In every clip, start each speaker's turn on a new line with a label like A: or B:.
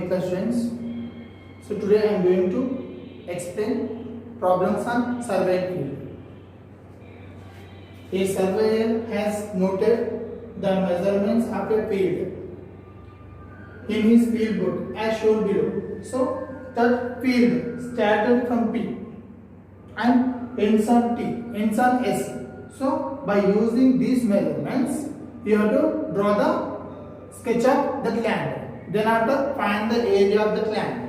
A: class students. So today I am going to explain problems on surveying field. A surveyor has noted the measurements of a field in his field book as shown below. So that field started from P and ends on T, ends on S. So by using these measurements, you have to draw the sketch of the land. Then after find the area of the land.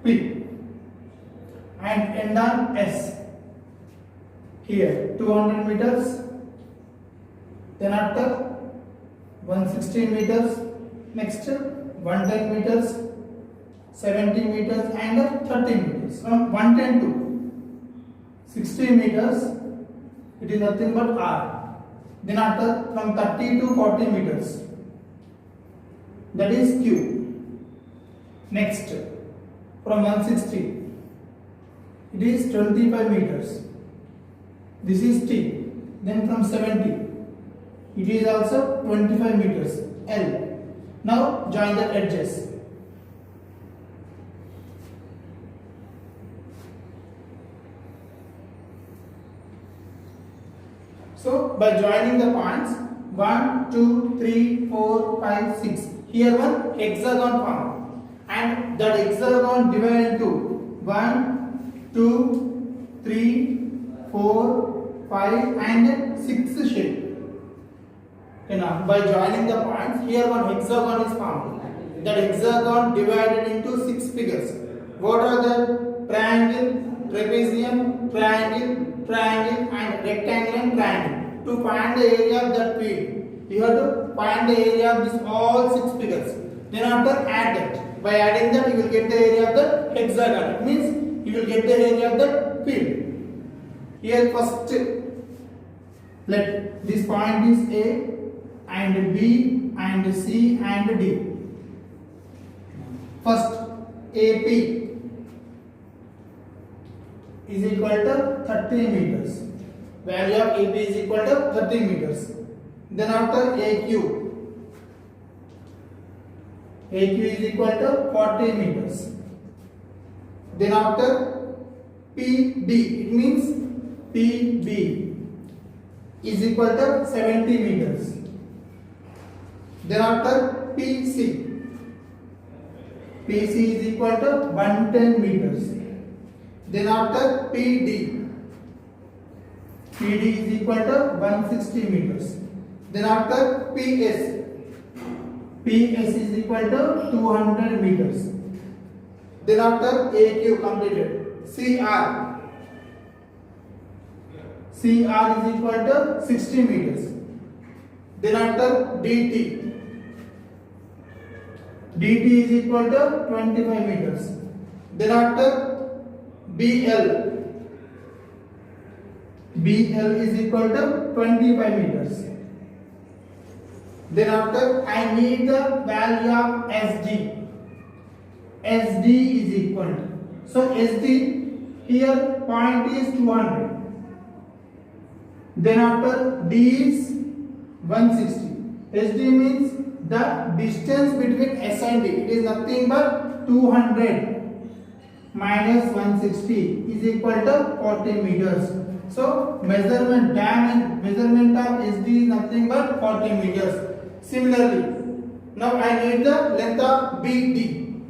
A: P and end on S. Here 200 meters, then after 160 meters, next 110 meters, 70 meters and 30 meters. From 110 to 60 meters, it is nothing but R. Then after from 30 to 40 meters, that is Q. Next from 160, it is 25 meters. This is T. Then from 70, it is also 25 meters, L. Now join the edges. So by joining the points 1, 2, 3, 4, 5, 6, here one hexagon form. And that hexagon divided into 1, 2, 3, 4, 5 and 6 shape. Okay, now by joining the points, here one hexagon is formed. That hexagon divided into 6 figures. What are the? Triangle, trapezium, triangle, triangle and rectangle and triangle. To find the area of that field, you have to find the area of this all 6 figures. Then after add that. By adding that, you will get the area of the hexagon. It means you will get the area of the field. Here first, let this point is A and B and C and D. First, AP is equal to 30 meters. Value of AP is equal to 30 meters. Then after AQ. AQ is equal to 40 meters. Then after PB, it means PB is equal to 70 meters. Then after PC, PC is equal to 110 meters. Then after PD, PD is equal to 160 meters. Then after PS, PS is equal to 200 meters. Then after AQ completed, CR, CR is equal to 60 meters. Then after DT, DT is equal to 25 meters. Then after BL, BL is equal to 25 meters. Then after I need the value of SD. SD is equal to. So SD here point is 200. Then after D is 160. SD means the distance between S and D. It is nothing but 200 minus 160 is equal to 40 meters. So measurement measurement of SD is nothing but 40 meters. Similarly, now I need the length of BD.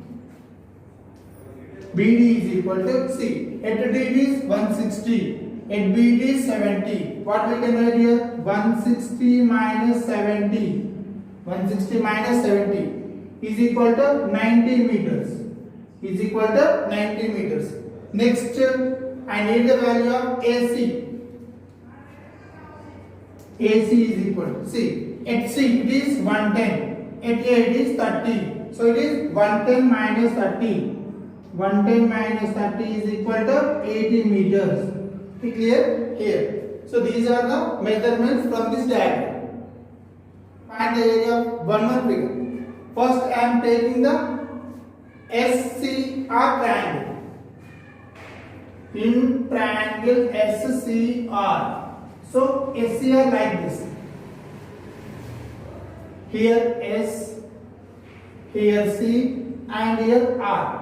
A: BD is equal to C. At D is 160. At BD is 70. What we can write here? 160 minus 70. 160 minus 70 is equal to 90 meters. Is equal to 90 meters. Next, I need the value of AC. AC is equal to, see, at C it is 110, at A it is 30. So it is 110 minus 30. 110 minus 30 is equal to 80 meters. Clear? Here. So these are the measurements from this diagram. Find the area of one more figure. First I am taking the SCR triangle. In triangle SCR. So SCR like this. Here S, here C, and here R.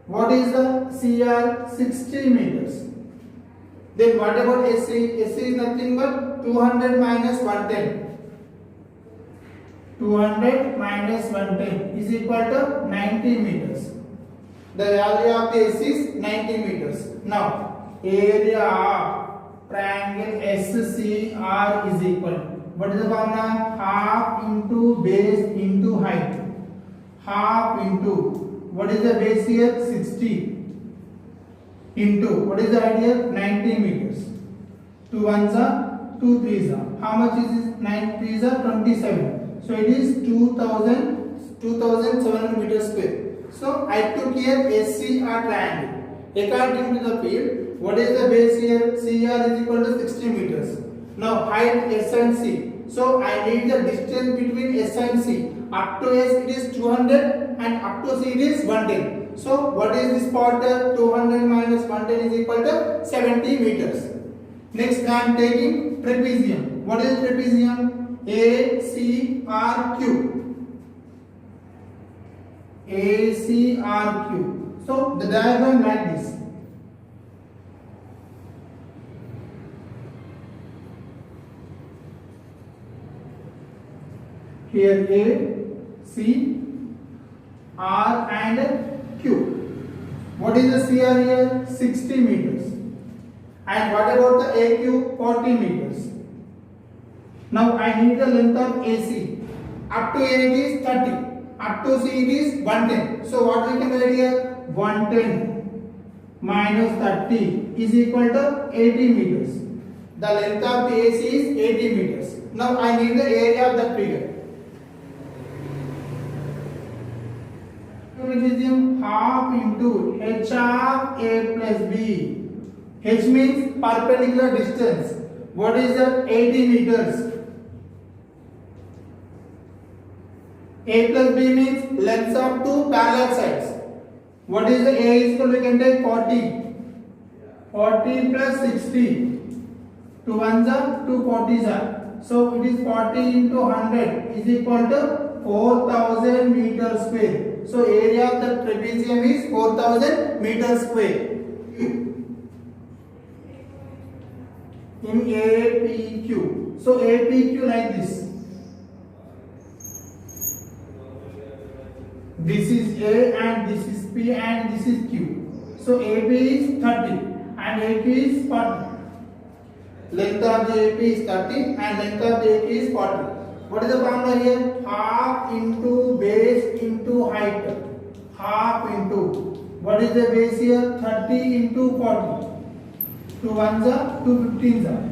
A: What is the CR? 60 meters. Then what about SC? SC is nothing but 200 minus 110. 200 minus 110 is equal to 90 meters. The value of the SC is 90 meters. Now, area of triangle SCR is equal. What is the formula? Half into base into height. Half into, what is the base here? 60. Into, what is the height here? 90 meters. 2 ones are, 2 threes are. How much is this? 9 threes are 27. So it is 2700 meters square. So I took here SCR triangle. According to the field, what is the base here? CR is equal to 60 meters. Now height S and C. So I need the distance between S and C. Up to S it is 200 and up to C it is 110. So what is this part? 200 minus 110 is equal to 70 meters. Next I am taking trapezium. What is trapezium? ACRQ. ACRQ. So the diagram like this. Here A, C, R and Q. What is the CR here? 60 meters. And what about the AQ? 40 meters. Now I need the length of AC. Up to A it is 30. Up to C it is 110. So what we can write here? 110 minus 30 is equal to 80 meters. The length of the AC is 80 meters. Now I need the area of that figure. Trapezium half into H of A plus B. H means perpendicular distance. What is that? 80 meters. A plus B means lengths of two parallel sides. What is the A is equal? We can take 40. 40 plus 60. 2 ones are 2 40s are. So it is 40 into 100 is equal to 4000 meters square. So area of the trapezium is 4000 meters square. In APQ. So APQ like this. This is A and this is P and this is Q. So AB is 30 and AP is 40. Length of the AP is 30 and length of the AP is 40. What is the formula here? Half into base into height. Half into. What is the base here? 30 into 40. 2 ones are 2 15s are.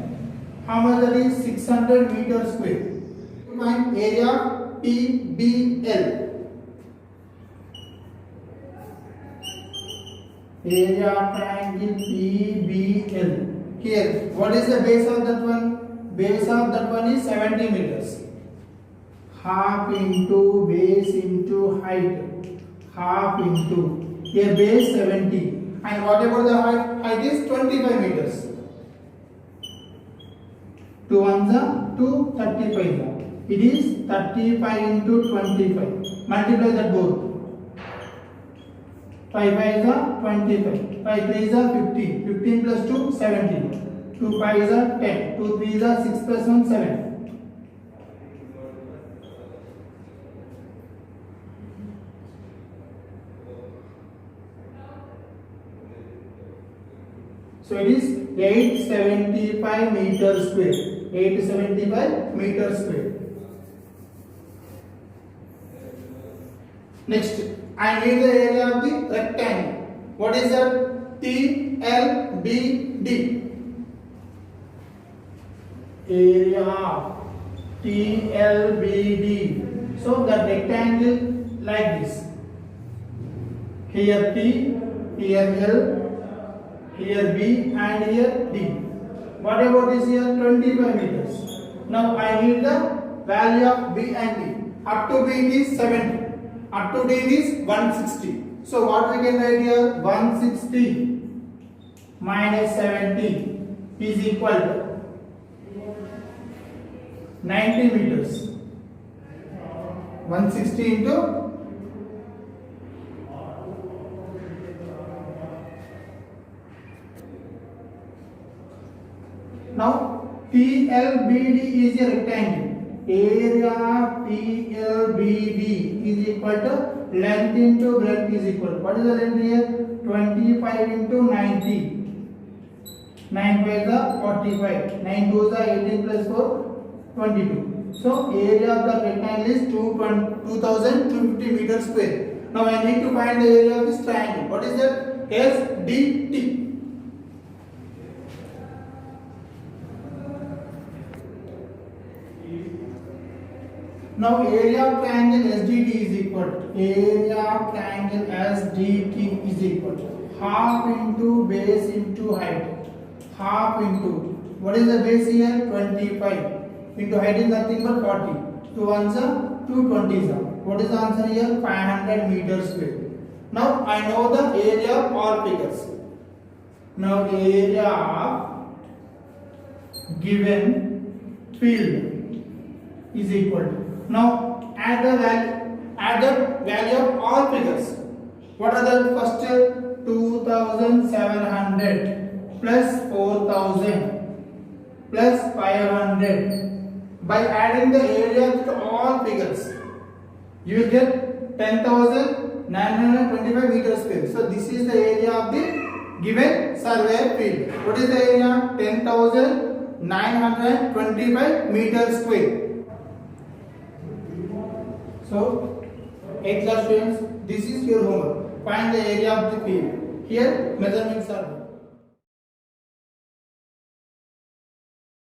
A: How much that is? 600 meters square. Find area PBL. Area of triangle PBL. Here, what is the base of that one? Base of that one is 70 meters. Half into base into height. Half into. Here base 70. And what about the height? Height is 25 meters. 2 ones are 2 35 are. It is 35 into 25. Multiply that both. 5 5s are 25. 5 3s are 15. 15 plus 2 17. 2 5s are 10. 2 3s are 6 plus 1 7. So it is 875 meters square. 875 meters square. Next, I need the area of the rectangle. What is that? TLBD. Area of TLBD. So the rectangle like this. Here T, here L, here B, and here D. What about this here? 25 meters. Now I need the value of B and D. Up to B it is 70. Up to D is 160. So what we can write here? 160 minus 70 is equal to 90 meters. 160 into now TLBD is a rectangle. Area of TLBD is equal to length into breadth is equal. What is the length here? 25 into 90. 9 by the 45. 9 2 is 18 plus 4, 22. So area of the rectangle is 2250 meters square. Now I need to find the area of this triangle. What is that? SDT. Now area of triangle SDT is equal to half into base into height. Half into, what is the base here? 25 into height is nothing but 40. 2 ones are 2 20s are. What is the answer here? 500 meters square. Now I know the area of all figures. Now area of given field is equal to. Now add the value of all figures. What are the first? 2700 plus 4000 plus 500. By adding the area to all figures, you will get 10,925 meters square. So this is the area of the given survey field. What is the area? 10,925 meters square. So, 8th class students, this is your homework. Find the area of the field. Here, measurements are